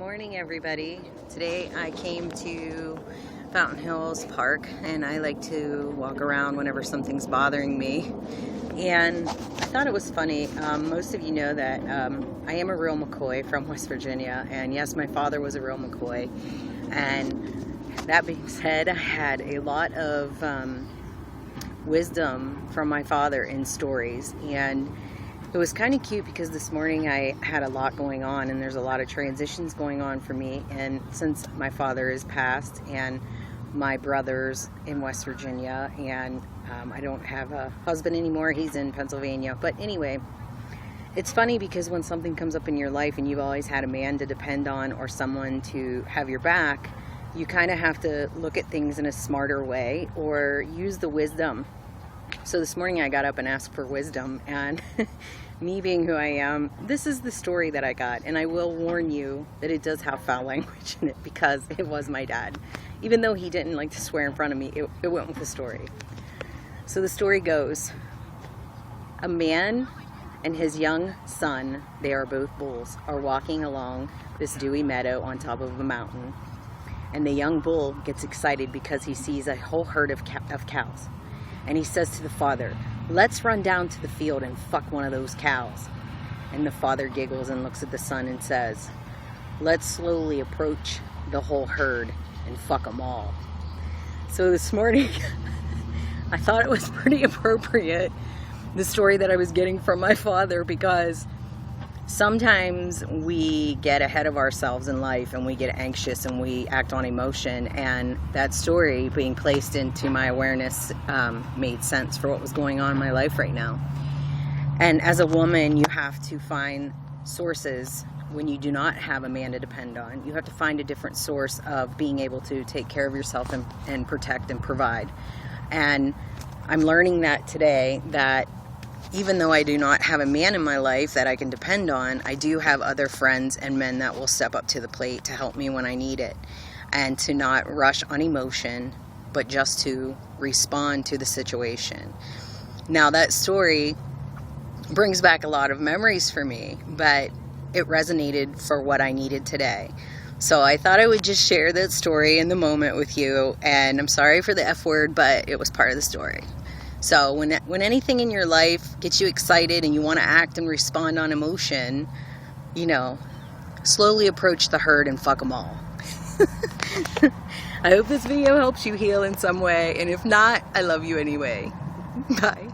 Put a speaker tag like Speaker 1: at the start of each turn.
Speaker 1: morning, everybody. Today I came to Fountain Hills Park, and I like to walk around whenever something's bothering me. And I thought it was funny. Most of you know that I am a real McCoy from West Virginia, and yes, my father was a real McCoy. And that being said, I had a lot of wisdom from my father in stories, and it was kind of cute because this morning I had a lot going on, and there's a lot of transitions going on for me. And since my father is passed and my brother's in West Virginia, and I don't have a husband anymore, he's in Pennsylvania. But anyway, it's funny because when something comes up in your life and you've always had a man to depend on or someone to have your back, you kind of have to look at things in a smarter way or use the wisdom. So this morning I got up and asked for wisdom, and me being who I am, this is the story that I got. And I will warn you that it does have foul language in it because it was my dad. Even though he didn't like to swear in front of me, it went with the story. So the story goes, a man and his young son, they are both bulls, are walking along this dewy meadow on top of a mountain. And the young bull gets excited because he sees a whole herd of cows. And he says to the father, "Let's run down to the field and fuck one of those cows." And the father giggles and looks at the son and says, "Let's slowly approach the whole herd and fuck them all." So this morning, I thought it was pretty appropriate, the story that I was getting from my father, because sometimes we get ahead of ourselves in life and we get anxious and we act on emotion, and that story being placed into my awareness made sense for what was going on in my life right now. And as a woman, you have to find sources when you do not have a man to depend on. You have to find a different source of being able to take care of yourself and protect and provide. And I'm learning that today, that even though I do not have a man in my life that I can depend on, I do have other friends and men that will step up to the plate to help me when I need it, and to not rush on emotion, but just to respond to the situation. Now, that story brings back a lot of memories for me, but it resonated for what I needed today. So I thought I would just share that story in the moment with you, and I'm sorry for the F word, but it was part of the story. So when anything in your life gets you excited and you want to act and respond on emotion, slowly approach the herd and fuck them all. I hope this video helps you heal in some way, and if not, I love you anyway. Bye.